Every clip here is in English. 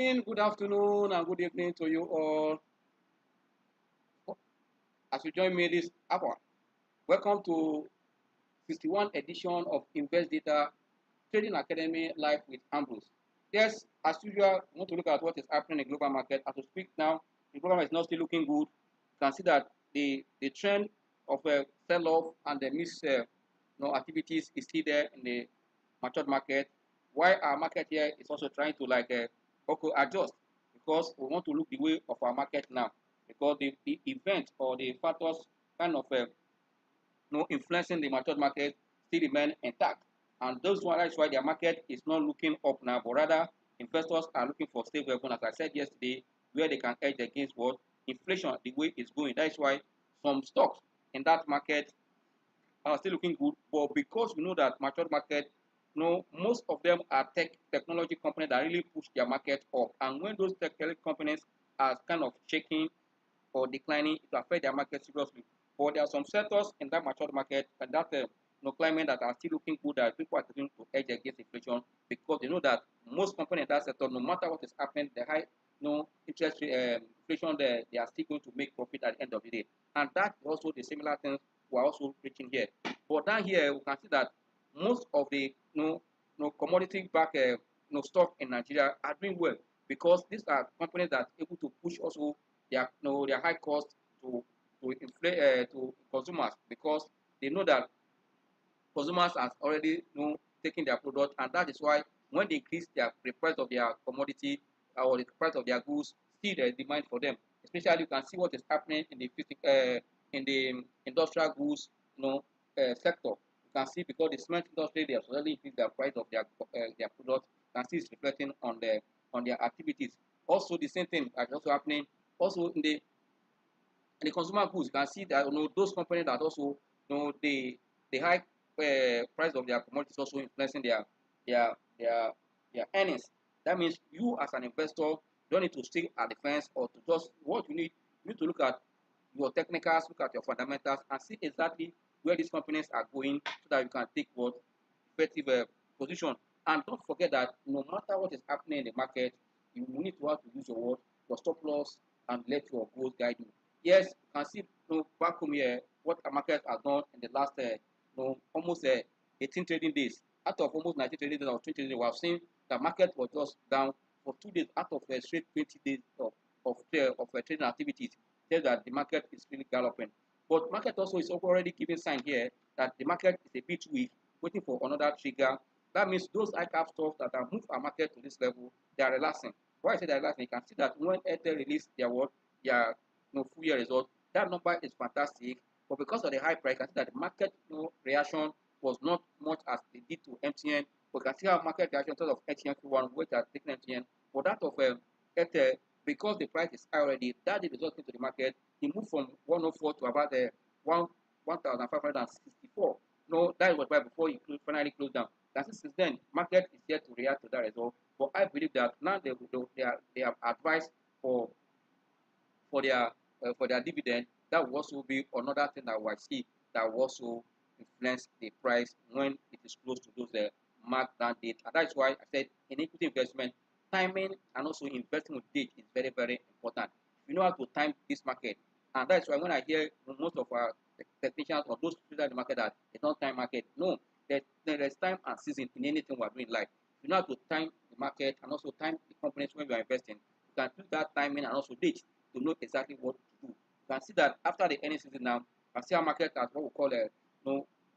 Good afternoon and good evening to you all as you join me this hour. Welcome to 61 edition of Investdata Trading Academy Live with Ambrose. Yes, as usual, we want to look at what is happening in the global market. As we speak now, the global market is not still looking good. You can see that the trend of a sell-off and the miss activities is still there in the matured market. Why our market here is also trying to okay, adjust because we want to look the way of our market now because the event or the factors kind of influencing the matured market still remain intact. And those one that's why their market is not looking up now, but rather investors are looking for stable weapon, as I said yesterday, where they can hedge against what inflation the way it's going. That's why some stocks in that market are still looking good, but because we know that matured market, most of them are technology companies that really push their market up. And when those technology companies are kind of shaking or declining, it will affect their market seriously. But there are some sectors in that matured market and that climate that are still looking good that people are taking to edge against inflation because they know that most companies in that sector, no matter what is happening, the high interest rate, inflation, they are still going to make profit at the end of the day. And that is also the similar things we are also reaching here. But down here, we can see that most of the commodity back stock in Nigeria are doing well because these are companies that are able to push also their high cost to consumers because they know that consumers has already taken their product, and that is why when they increase the price of their commodity or the price of their goods, still there is demand for them. Especially you can see what is happening in the industrial goods sector. You can see because the cement industry they have already increased the price of their product. You can see it's reflecting on their activities. Also the same thing is also happening also in the consumer goods. You can see that those companies that also the high price of their commodities also influencing their their their earnings. That means you as an investor don't need to stay at the fence or to just what you need to look at your technicals, look at your fundamentals, and see exactly where these companies are going so that you can take what effective position. And don't forget that no matter what is happening in the market, you need to have to use your stop loss and let your goals guide you. Yes, you can see back home here what the market has done in the last almost 18 trading days. Out of almost 19 trading days or 20 trading days, we have seen the market was just down for 2 days out of straight 20 days of trading activities. Tells that the market is really galloping. But market also is already giving sign here that the market is a bit weak, waiting for another trigger. That means those high cap stocks that have moved our market to this level, they are relaxing. Why I say they're relaxing? You can see that when Airtel released their full year result, that number is fantastic. But because of the high price, you can see that the market reaction was not much as they did to MTN. But you can see how market reaction in terms of MTN Q1, which has taken MTN. But that of Airtel, because the price is high already, that did result into the market. It moved from 104 to about the 1,564. No, that was right before it finally closed down. And since then, market is yet to react to that result. But I believe that now they have advised for their dividend. That will also be another thing that we see that will also influence the price when it is close to those marked down date. And that's why I said in equity investment, timing and also investing with date is very, very important. You know how to time this market. And that's why when I hear most of our technicians or those traders in the market that it's not time market, no, there's time and season in anything we're doing in life. You know how to time the market and also time the companies when you are investing. You can use that timing and also date to know exactly what to do. You can see that after the earnings season now, you can see our market as what we call a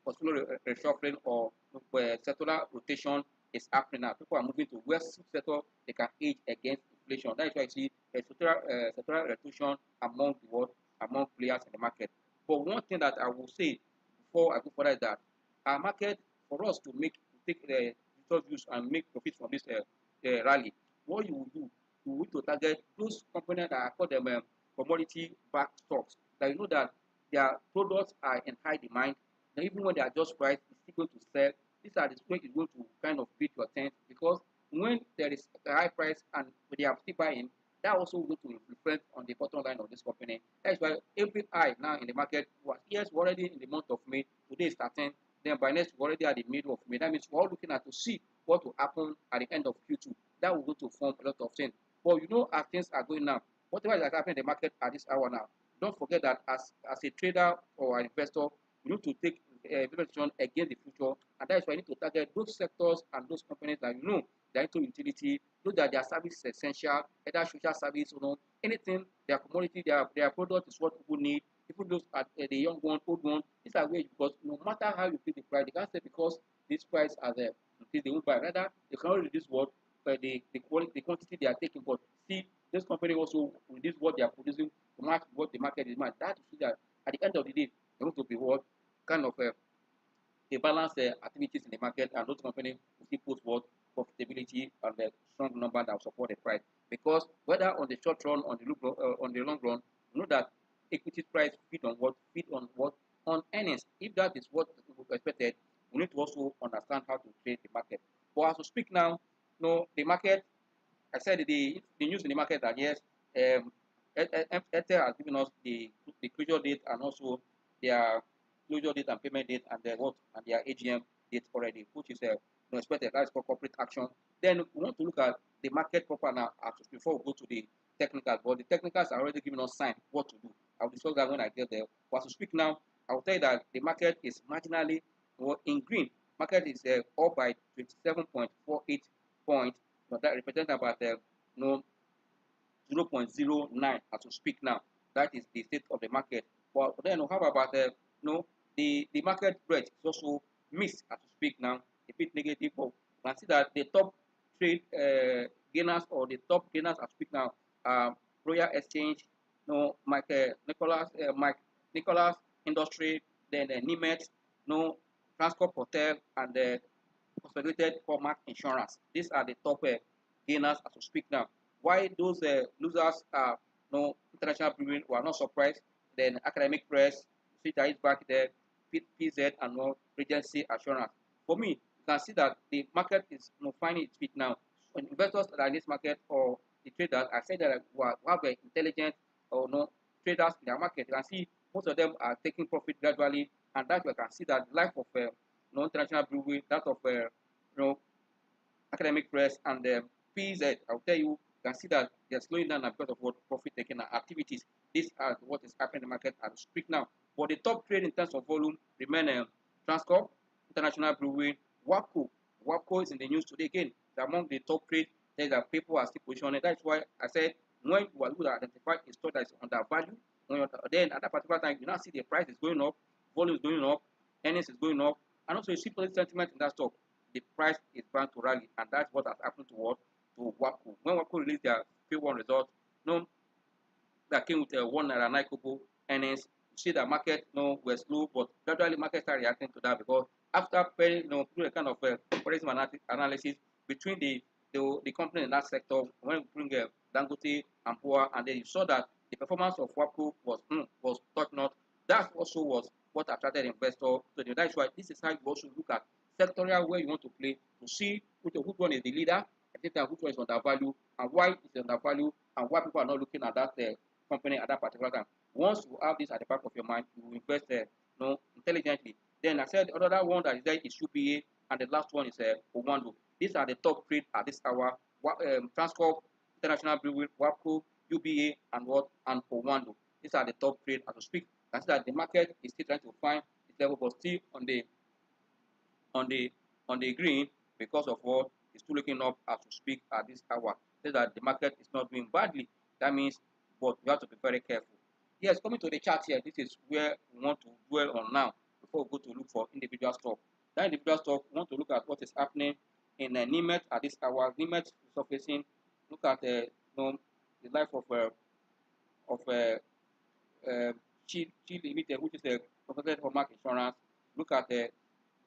portfolio reshuffling or sectoral rotation is happening now. People are moving to where sector they can hedge against inflation. That is why you see a sectoral rotation among the world, among players in the market. But one thing that I will say before I go further is that our market, for us to take the views and make profit from this rally, what you will do, you need to target those companies that are called them commodity backed stocks. That you know that their products are in high demand. Now, even when they are just priced, it's still going to sell. These are the way it's going to kind of beat your tent because when there is a high price and they are still buying, that also going to influence on the bottom line of this company. That's why every eye now in the market was yes, we're already in the month of May. Today is starting. Then by next we're already at the middle of May. That means we're all looking at to see what will happen at the end of Q2. That will go to form a lot of things. But you know, as things are going now, whatever is happening in the market at this hour now, don't forget that as a trader or an investor, you need to take investment against the future, and that is why you need to target those sectors and those companies that you know they're into utility, know that their service is essential, either social service, anything, their commodity, their product is what people need. People those are the young one, old one. These are ways because no matter how you fix the price, they can't say because this price are there, they won't buy. Rather, they can only reduce what the quality, the quantity they are taking. But see, this company also reduce what they are producing to match what the market is demand. That to see that at the end of the day, they want to be what kind of they balance their activities in the market, and those companies will still put what profitability and the strong number that will support the price. Because whether on the short run, on the long run, you know that equity price feed on what on earnings. If that is what we expected, we need to also understand how to trade the market. But as we speak now, the market. I said the news in the market that yes, Airtel has given us the closure date and also their closure date and payment date and their what and their AGM date already, which is expected. That's called corporate action. Then we want to look at the market proper now before we go to the technical. But the technicals are already giving us sign what to do. I'll discuss that when I get there. But as we speak now, I'll tell you that the market is marginally in green. Market is up by 27.48 points. So that represents about no 0.09 as we speak now. That is the state of the market. But then how about no the market spread is also mixed as we speak now, a bit negative. But you can see that the top trade gainers or the top gainers as we speak now are Royal Exchange, Mike Nicholas Industry, then Nimet, Transcorp Hotel, and Consolidated Format Insurance. These are the top gainers as we speak now. Why those losers are International Brewing were not surprised. Then Academic Press, see that is back there, PZ and Regency Assurance. For me, you can see that the market is finding its feet now. When investors that are in this market or the traders, I said that we have intelligent or no traders in their market. You can see most of them are taking profit gradually, and that we can see that the life of International Brewery, that of Academic Press and PZ, I'll tell you, you can see that they're slowing down because of what profit taking activities. These are what is happening in the market as we speak now. But the top trade in terms of volume remain Transcorp, International Brewery, WAPCO. WAPCO is in the news today again. It's among the top trade that people are still positioning. That's why I said when you are able to identify a stock that is undervalued, then at that particular time you now see the price is going up, volume is going up, earnings is going up, and also you see positive sentiment in that stock. The price is bound to rally, and that's what has happened to what to WAPCO. When WAPCO released their Q1 results, that came with a 1 naira 9 kobo earnings. You see the market were slow, but gradually market started reacting to that because after through a kind of comparison analysis between the company in that sector, when we bring Dangote and Poa, and then you saw that the performance of WAPCO was top notch. That also was what attracted investors. So that's why this is how you also look at sectorial where you want to play to see which one is the leader, which one is undervalued, and why it's undervalued, and why people are not looking at that company at that particular time. Once you have this at the back of your mind, you will invest intelligently. Then I said another one that is there is UBA, and the last one is Owando. These are the top trade at this hour. Transcorp, International Brewery, WAPCO, UBA, and Owando. These are the top trade as we speak. That's that the market is still trying to find its level, but still on the green because of what is still looking up as we speak at this hour. Say that the market is not doing badly. That means, but you have to be very careful. Yes, coming to the chart here, this is where we want to dwell on now before we go to look for individual stock. That individual stock, we want to look at what is happening in Nimet at this hour. Nimet surfacing. Look at the life of Chi Limited, which is a consolidated for market insurance. Look at the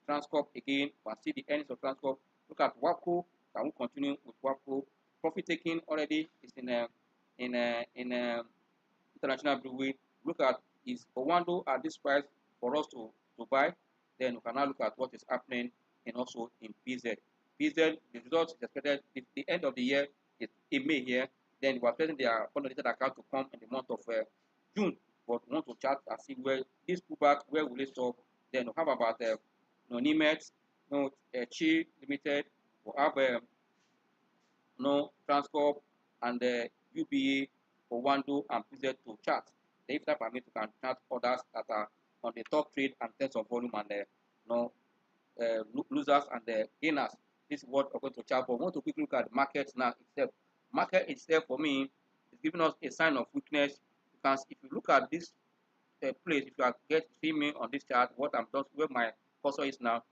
Transcorp again. We see the earnings of Transcorp. Look at WAPCO. Can we continue with WAPCO? Profit taking already is in International Brewery. Look at is Owando at this price for us to buy. Then we can now look at what is happening and also in PZ. PZ, the results is expected the end of the year is in May here. Then we are expecting their consolidated account to come in the month of June. But we want to chart and see where this pullback, where will it stop? Then we have about Nimet, Chi Limited, we have Transcorp, and UBA, Owando, and PZ to chart. If that permit, you can chart others that are on the top trade and terms of volume and losers and the gainers. This is what we're going to chart. But we want to quickly look at the market now itself. Market itself for me is giving us a sign of weakness because if you look at this place, if you are get see me on this chart, what I'm just where my cursor is now,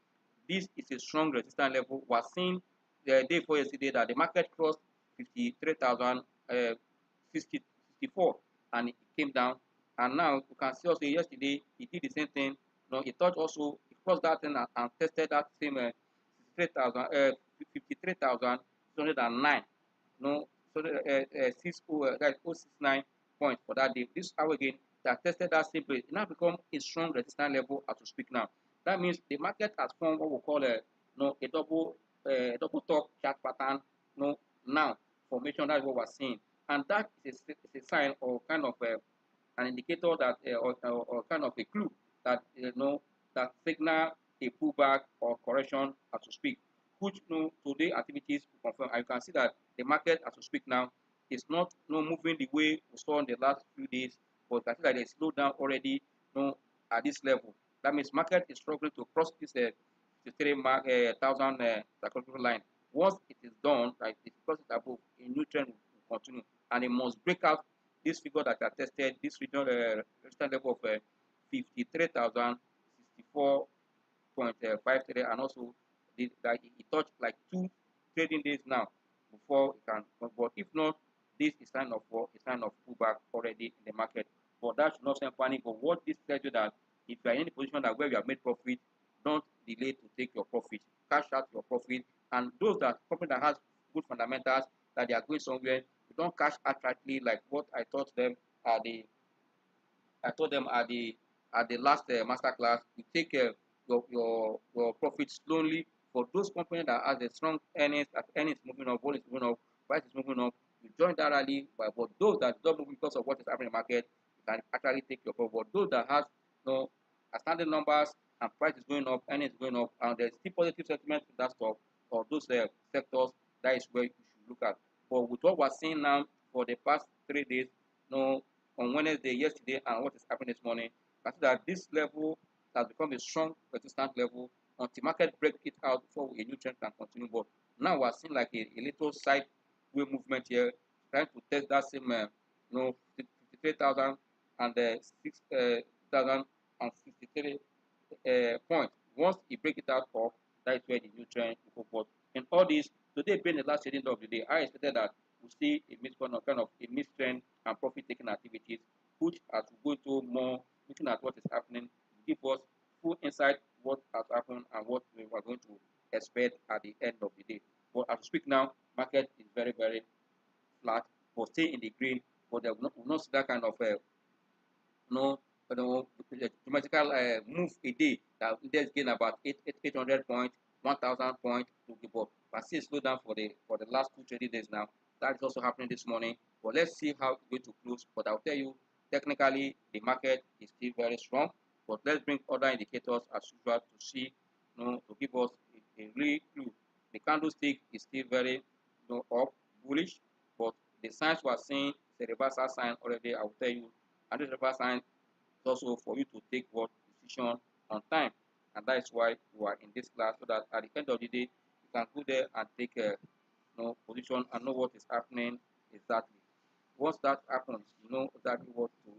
this is a strong resistance level. We're seeing the day before yesterday that the market crossed 53,064 and it came down. And now you can see also yesterday it did the same thing. It touched also, it crossed that thing and tested that same 53,609. So that's 069 points for that day. This hour again that tested that same place. It now become a strong resistance level as we speak now. That means the market has formed what we call a double top chart pattern. Now formation, that's what we're seeing, and that is a sign or kind of an indicator that or kind of a clue that that signal a pullback or correction as we speak, which today activities will confirm. And you can see that the market as we speak now is not moving the way we saw in the last few days, but you can see that they slowed down already at this level. That means market is struggling to cross this 53,000 psychological line. Once it is done, like it crosses above, a new trend will continue, and it must break out this figure that I tested, this regional resistance level of 53,064.53, and also that it touched like 2 trading days now before it can. But if not, this is sign of pullback already in the market. But that should not send panic. But what this tells you that if you are in a position that where you have made profit, don't delay to take your profit. Cash out your profit. And those that company that has good fundamentals that they are going somewhere, you don't cash out rightly like what I taught them at the last master class. You take your profit slowly. For those companies that has a strong earnings, that earnings moving up, volume is moving up, price is moving up, you join that rally. But those that don't move because of what is happening in the market, you can actually take your profit. But those that has outstanding numbers and price is going up, earnings is going up, and there's still positive sentiment in that stock or those sectors, that is where you should look at. But with what we're seeing now for the past 3 days, on Wednesday, yesterday, and what is happening this morning, I see that this level has become a strong resistance level until market break it out before a new trend can continue. But now we're seeing like a little sideway movement here, trying to test that same 53,000 and 6,063 point. Once you break it out off, that is where the new trend will go. But in all this, today being the last trading day of the day, I expected that we see a kind of a mixed trend and profit taking activities, which as we go into more looking at what is happening, give us full insight what has happened and what we are going to expect at the end of the day. But as we speak now, market is very, very flat, but stay in the green, but there will not see that kind of geometrical move a day that index gain about 800 points, 1,000 points to give up. But see a slowdown for the last 2 trading days now. That is also happening this morning. But let's see how it's going to close. But I'll tell you, technically the market is still very strong. But let's bring other indicators as usual to see, to give us a real clue. The candlestick is still very up, bullish, but the signs we are seeing is a reversal sign already. I will tell you, and this reversal sign also for you to take what decision on time, and that is why we are in this class, so that at the end of the day you can go there and take a position and know what is happening exactly. Once that happens, you know exactly what to do.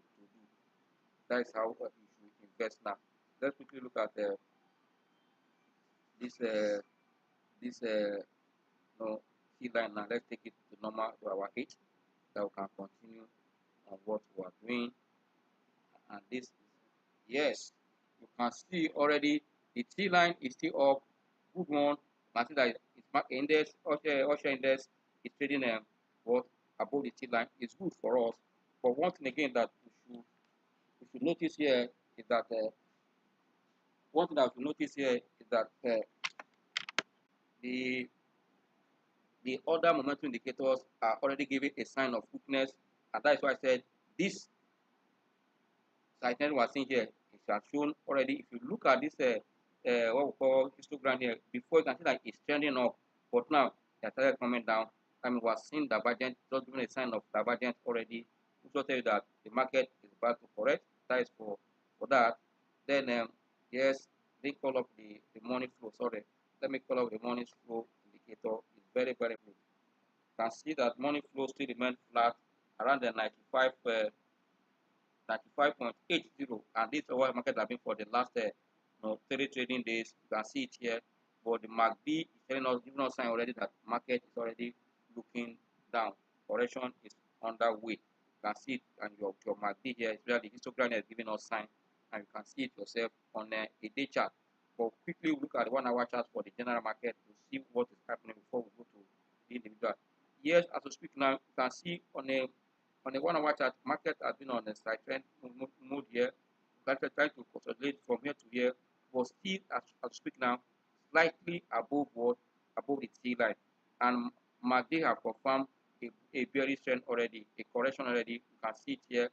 That is how you should invest now. Let's quickly look at this this key line now. Let's take it to normal to our 8, that we can continue on what we are doing. And this, yes, you can see already the T line is still up, good one. You can see that it's market index, Osha index is trading what above the T line. It's good for us. But one thing again that we should notice here is that the other momentum indicators are already giving a sign of weakness, and that is why I said this signal we are seeing here, it has shown already. If you look at this what we call histogram here, before you can see that it's trending up, but now it has started coming down, we're seeing divergent, just giving a sign of divergence already, which will tell you that the market is about to correct. That is for that. Then yes, they call up the money flow. Sorry, let me call up the money flow indicator. It's very very good. You can see that money flow still remain flat around the 95.80, and this is what market have been for the last 3 trading days. You can see it here, but the MACD is telling us, giving us sign already that market is already looking down. Correction is underway. You can see it, and your MACD here is where the histogram is giving us sign, and you can see it yourself on a day chart. But quickly look at the 1 hour chart for the general market to see what is happening before we go to the individual. Yes, as we speak now, you can see on a 1 hour chart, market has been on a side trend mode here. Market trying to consolidate from here to here, but still, as we speak now, slightly above the T line. And MACD have confirmed a bearish trend already, a correction already. You can see it here.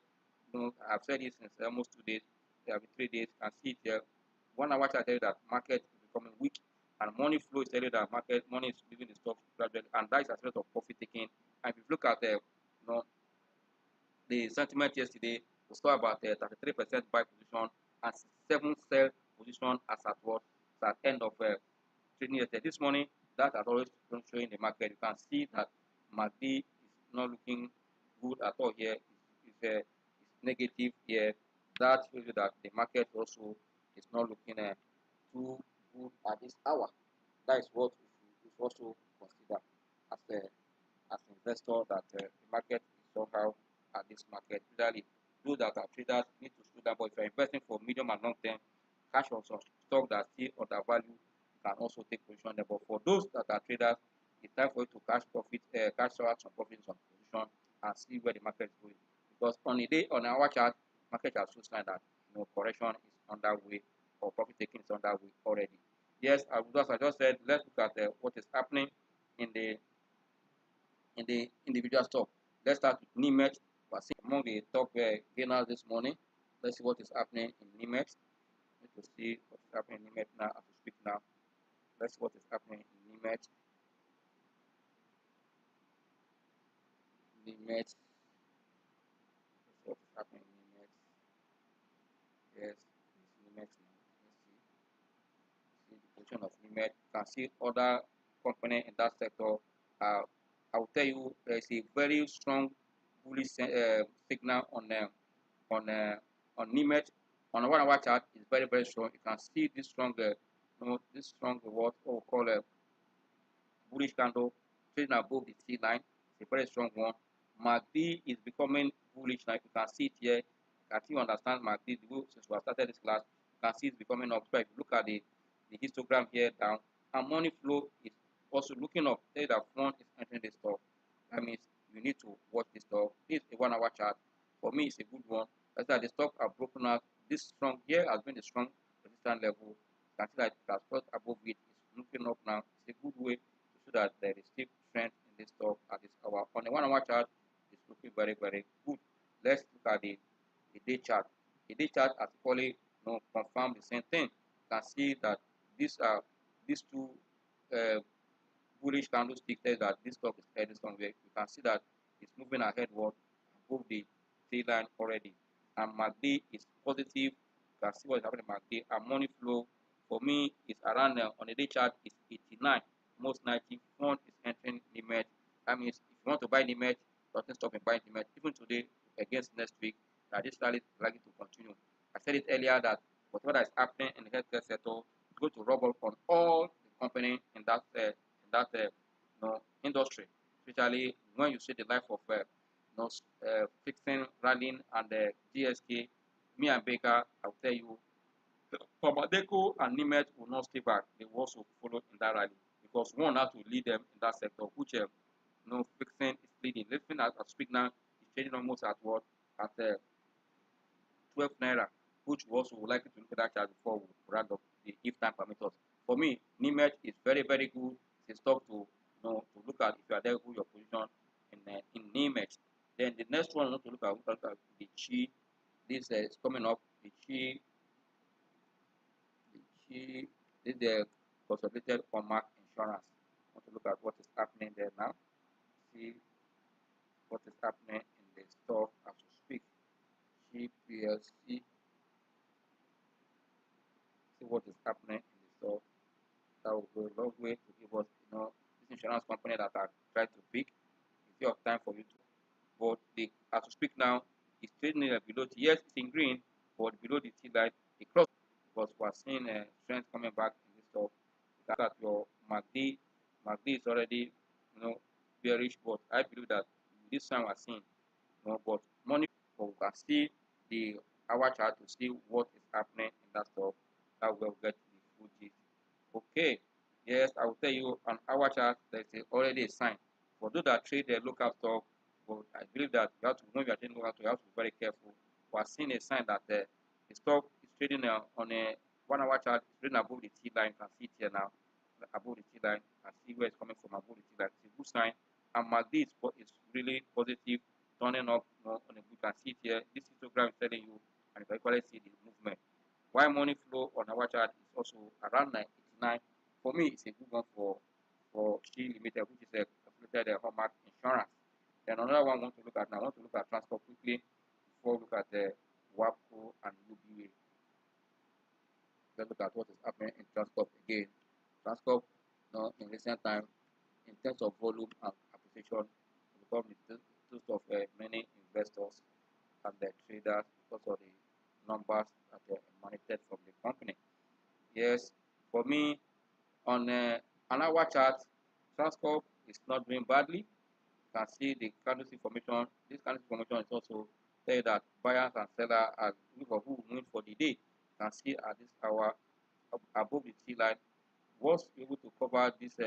I've said this since almost 2 days. There have been 3 days. You can see it here. 1 hour chart tell you that market is becoming weak, and money flow is telling you that money is leaving the stock gradually, and that is a result of profit taking. And if you look at the sentiment yesterday was still about 33% buy position and 7 sell position as at what at end of trading yesterday. This morning, that has always been showing the market. You can see that MACD is not looking good at all here. It's negative here. That shows you that the market also is not looking too good at this hour. That is what we should also consider as as an investor, that the market is somehow at this market. Clearly, those that are traders need to slow down. But if you're investing for medium and long term, cash on some stock that still undervalue, you can also take position there. But for those that are traders, it's time for you to cash out some profits on position and see where the market is going. Because on our chart, market has shown sign that correction is underway, or profit taking is underway already. Yes, as I just said, let's look at what is happening in the individual stock. Let's start with NIMEX. We are seeing among the top gainers this morning. Let's see what is happening in NIMEX. Let's see what is happening in NIMEX now as we speak now. Let's see what is happening in NIMEX. NIMEX. Let's see what is happening in NIMEX. Yes, it's NIMEX now. Let's see the position of NIMEX. You can see other companies in that sector. I will tell you, there is a very strong bullish signal on NIMEX. On a 1 hour chart is very very strong. You can see this strong, what we call a bullish candle trading above the T line. It's a very strong one. MACD is becoming bullish now. You can see it here. I think you understand MACD. Since we have started this class, you can see it's becoming up. So if you look at the histogram here down, and money flow is also looking up. Say that fund is entering the stock. That means you need to watch the stock. This is a 1 hour chart. For me, it's a good one. That's that the stock are broken out. This strong here has been a strong resistance level. You can see that it has crossed above it. It's looking up now. It's a good way to show that there is still strength in this stock at this hour. On the 1 hour chart, it's looking very, very good. Let's look at the day chart. The day chart has equally confirmed the same thing. You can see that these two bullish candlestick says that this stock is heading somewhere. You can see that it's moving aheadward above the T line already. And MACD is positive. You can see what is happening in MACD. And money flow for me is around on the day chart is 89. Most 90 fund is entering NIMEX. That means if you want to buy NIMEX, doesn't stop in buying NIMEX. Even today against next week, that this rally is likely to continue. I said it earlier that whatever that is happening in the healthcare sector is going to rub off on all the companies in that industry, especially when you see the life of fixing, rallying, and GSK. Me and Baker, I'll tell you, Pharmadeco and Nimet will not stay back. They will also follow in that rally because one has to lead them in that sector, which fixing is leading. Listen, as I speak now, is trading almost at what at 12 naira, which we also would like to look at that chart before we round up if time permits us. For me, Nimet is very very good. It's a stock to look at if you are there, who your position in Nimet. Then the next one I want to look at the Chi. This is coming up. The Chi this is the consolidated Hallmark Insurance. I want to look at what is happening there now. see what is happening in the stock as we speak. She PLC, see what is happening in the stock. That will go a long way to give us, this insurance company that are trying to pick. It's your time for you to. But as we speak now, it's trading below. Yes, it's in green, but below the T line, it crossed because we are seeing strength coming back in this stock. Look at your MACD. MACD is already, bearish, but I believe that this time we're seeing, but money, but we can see the hour chart to see what is happening in that stock. That will get the full gist. Okay, yes, I will tell you on our chart there's already a sign. For those that trade the local stock, but I believe that you have to, when you are trading local stock, you have to be very careful. We are seeing a sign that the stock is trading on a 1 hour chart, it's trading above the T line. You can see it here now, above the T line. You can see where it's coming from above the T line. It's a good sign. And MACD is really positive, turning up on a good. You can see it here. This histogram is telling you, and you can equally see the movement. Why money flow on our chart is also around 89. For me, it's a good one for She Limited, which is a calculated hallmark insurance. Then another one I want to look at now. I want to look at transport quickly before we look at the WAPCO and UBA. Let's look at what is happening in transport again. Transport, in recent time, in terms of volume and appreciation, become the tools of many investors and the traders because of the numbers that are emanated from the company. Yes, for me, on an hour chart, Transcorp is not doing badly. You can see the candlestick formation. This candlestick formation is also tell you that buyers and sellers are looking for who will win for the day. You can see at this hour above the T line was able to cover this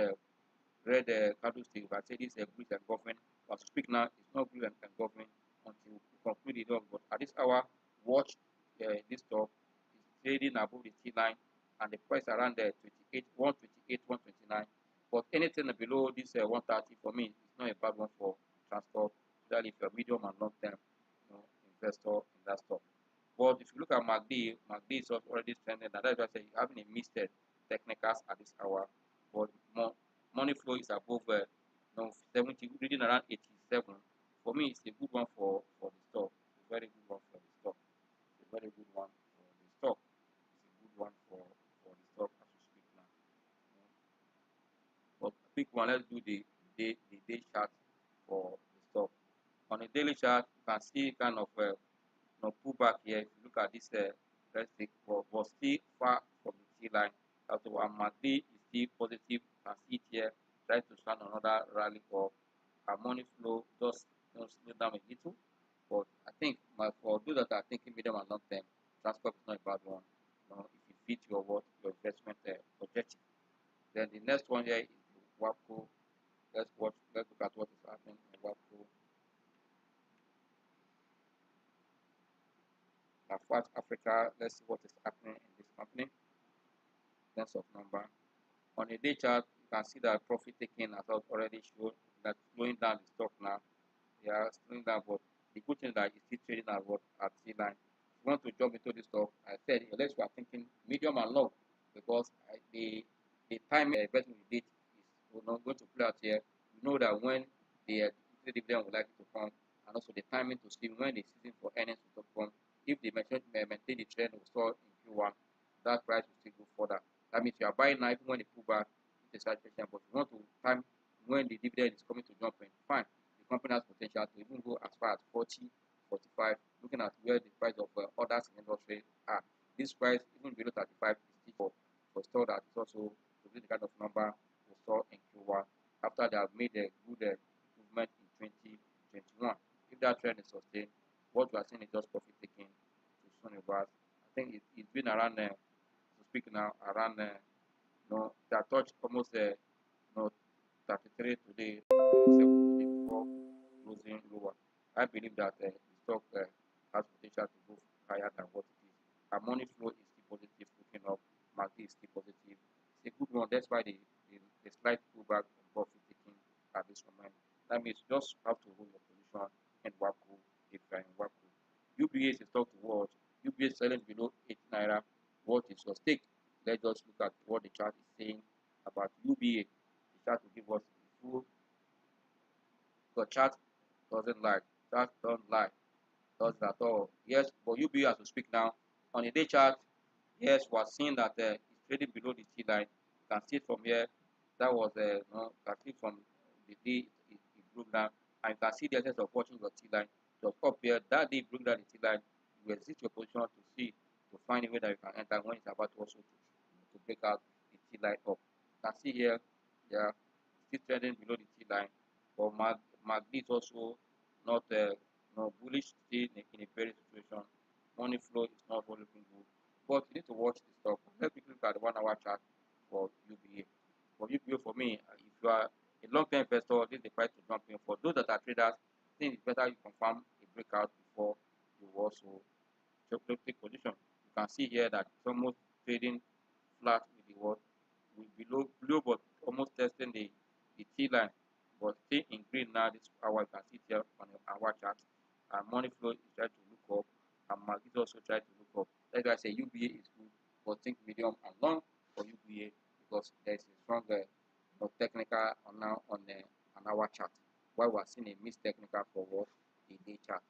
red candlestick. You can say this bullish engulfing. As we speak now, it's not bullish engulfing until we conclude it off. But at this hour, watch this stock is trading above the T line and the price around the 28, 128, 129. But anything below this 130 for me is not a bad one for transport, especially if you're medium and long term investor in that stock. But if you look at MACD is already strengthened, and that's why I say you're having a missed technicals at this hour. But money flow is above 70, reading around 87. For me, it's a good one for the stock. It's a very good one for the stock. It's a very good one for the stock. It's a good one for the stock as we speak now. But quick one, let's do the day chart for the stock. On a daily chart, you can see kind of pullback here. If you look at this, let's say, was still far from the T line. Also, our MACD is still positive. You can see it here. Try to start another rally for our money flow. Just slow down a little. But I think for those that are thinking medium and long term, transport is not a bad one. If you fit your investment objective. Then the next one here is the WAPCO. Let's look at what is happening in WAPCO. South Africa, let's see what is happening in this company in terms of number. On a day chart, you can see that profit taking has already shown that slowing down the stock now. They are slowing down, but the good thing is that it's still trading at what at T9. If you want to jump into this stock, I said unless you are thinking medium and long, because the time investment date is not going to play out here. You know that when the dividend would like to come, and also the timing to see when the season for earnings will come. If they maintain the trend we saw in Q1, that price will still go further. That means you are buying now even when they pull back, it's a situation. But if you want to time when the dividend is coming to jump in, fine. The company has potential to even go as far as 40, 45, looking at where the price of others in the industry are. This price, even below 35, is still for store that is also to be the kind of number we saw in Q1 after they have made a good movement in 2021. If that trend is sustained, what we are seeing is just profit taking to soon reverse. I think it's been around, to speak now, around, that touch almost, 33 today, 37 today before closing lower. I believe that the stock has potential to go higher than what it is. Our money flow is still positive, looking up. Market is still positive. It's a good one. That's why the slight pullback on profit taking at this moment. That means you just have to hold your position in WAPCO if you are in WAPCO. UBA is a stock to watch. UBA is selling below 8 naira. What is your stake? Let's just look at what the chart is saying about UBA. The chart will give us the full chart doesn't lie. Chart don't lie. Doesn't at all. Yes, but UBA as we speak now, on a day chart, yes, we're seeing that it's trading below the T line. You can see it from here. That was you can see from the day it broke down, and you can see the essence of watching your T line. It was up here. That day it broke down the T line. You exit your position to see to find a way that you can enter when it's about to also to break out the T line up. You can see here, yeah, still trading below the T line. But MACD is also not bullish still in a bearish situation. Money flow is not really looking good. But you need to watch the stock. Let's look at the 1 hour chart for UBA. For UBA, for me, if you are a long-term investor, this is the price to jump in. For those that are traders, I think it's better you confirm a breakout before you also take position. You can see here that it's almost trading flat with the what with below but almost testing the T line, but still in green now. This hour you can see here on the hour chart. And money flow is trying to look up, and market also trying to look up. Like I say, UBA is good, but think medium and long for UBA because there's a stronger technical on now on an hour chart. While we're seeing a missed technical for what the day chart.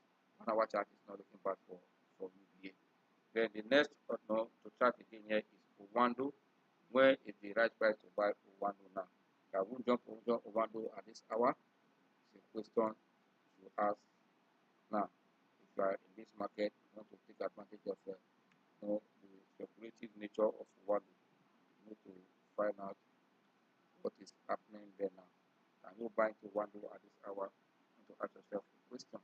1 hour chart is not looking bad for UBA. Then the next to chart again here is Owando. Where is the right price to buy Owando now? I won't jump over Owando at this hour. It's a question to ask now. If you are in this market, you want to take advantage of the speculative nature of Owando. You need to find out what is happening there now. Can you buy into Owando at this hour? You need to ask yourself a question.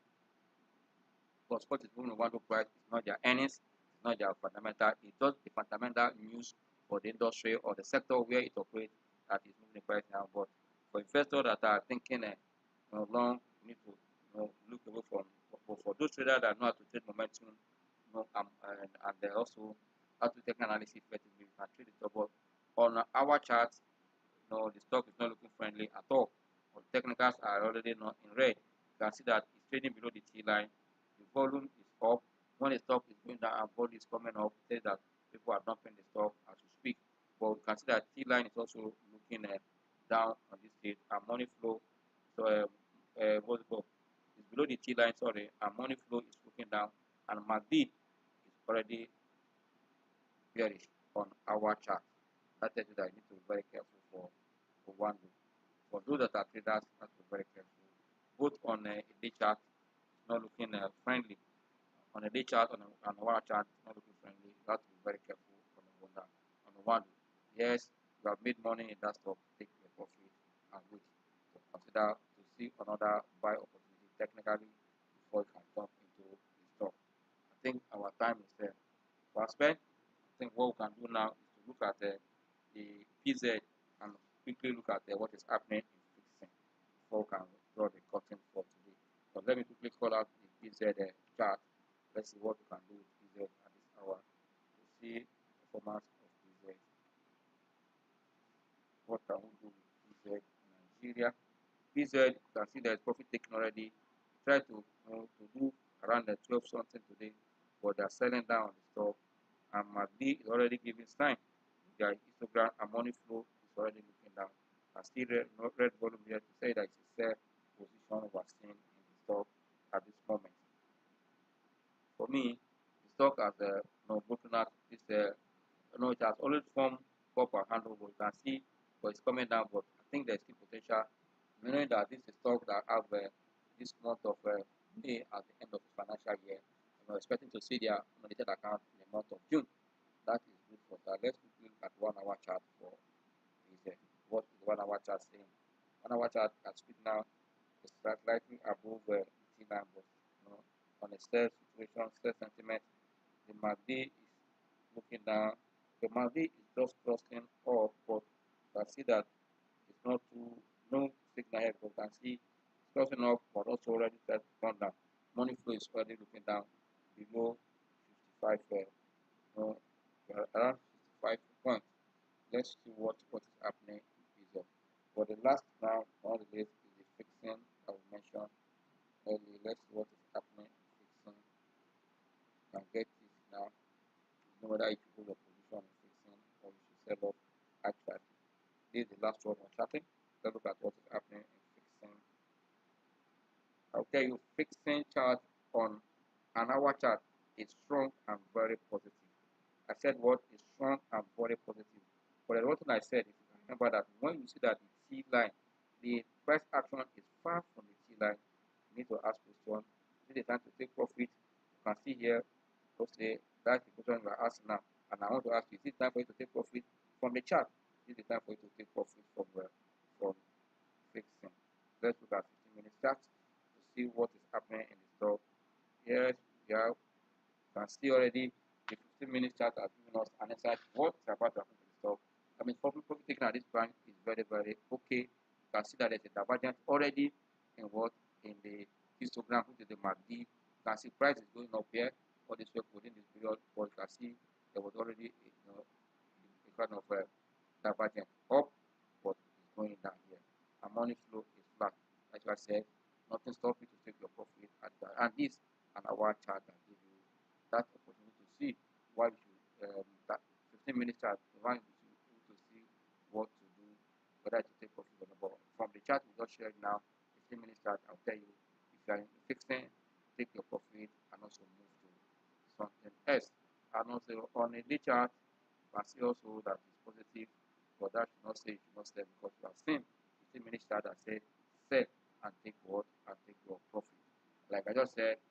Because what is moving Owando price is not their earnings, it's not their fundamental, it's just the fundamental news for the industry or the sector where it operates that is moving the price now. But for investors that are thinking long, you need to look away from for those traders that know how to trade momentum, and they also how to take analysis effectively. You can trade it. But on our chart, the stock is not looking friendly at all. The technicals are already not in red. You can see that it's trading below the T line. The volume is up. When the stock is going down and volume is coming up, it says that people are dumping the stock as we speak. But you can see that T line is also looking down on this stage, and money flow. So what's it called? It's below the T line, sorry, and money flow is looking down, and MACD is already bearish on our chart. That tells you that you need to be very careful for one day. For those that are traders, you have to be very careful. Both on a day chart, it's not looking friendly. On a day chart, on an hour chart, it's not looking friendly. You have to be very careful on the one. Yes, you have made money in that stock, take your profit and wait to consider to see another buy opportunity technically before you can jump into the stock. I think our time is well spent. I think what we can do now is to look at the PZ and quickly look at what is happening in fixing before we can draw the curtain for today. But let me quickly call out the PZ chart. Let's see what we can do with PZ at this hour to see the performance of PZ. What can we do with PZ in Nigeria? PZ, you can see there is profit taken already. Try to do around the 12 something today, but they are selling down the stock. And MACD is already giving sign. Their histogram and money flow is already looking down. I still red volume here to say that it's a sell position we're seeing in the stock at this moment. For me, the stock has broken out this it has always formed up and handle, but you can see but it's coming down, but I think there's still potential, meaning that this is stock that have this month of May at the end of the financial year. I'm expecting to see their nominated account in the month of June. That is good for that. Let's look at 1 hour chart for this. What is 1 hour chart saying? 1 hour chart at speed now is slightly above T9, but on a sell situation, sell sentiment, the MACD is looking down. The MACD is just crossing up, but you can see that it's not no signal here, but you can see it's crossing up, but also already started to come down. Money flow is already looking down below 55, around 55 points. Let's see what is happening with for the last now on the list is the fixing that we mentioned earlier. Let's see what is happening in fixing. You can get this now. You know whether you should hold a position in fixing or you should sell off actually. This is the last one we're chatting. Let's look at what is happening in fixing. on an hour chart is strong and very positive. I said what is strong and very positive. But the one thing I said is remember that when you see that the T line, the price action is far from the T line, you need to ask question. Is it time to take profit? You can see here, okay, that's the question we are asking now. And I want to ask you, is it time for you to take profit from the chart? Is it time for you to take profit from fixing? Let's look at 15-minute chart to see what is happening in the stock. Yes, we have, you can see already the 15-minute chart has given us an insight what is about to happen to the stock. I mean, profit taken at this point is very, very okay. You can see that there's a divergence already in what in the histogram, which is the MACD. You can see price is going up here all this way within this period, but you can see there was already a kind of divergence up, but it's going down here. And money flow is flat. Like I said, nothing stops you to take your profit at that. And this and our chart that give you that opportunity to see why you should that 15-minute chart, why you should be able to see what to do, whether to take profit or not. But from the chart we just shared now, 15-minute chart, I'll tell you if you are in fixing, take your profit and also move to something else. And also on a day chart, you can see also that it's positive, but that should not say you should not sell because you have seen 15-minute chart that says sell and take what and take your profit. Like I just said,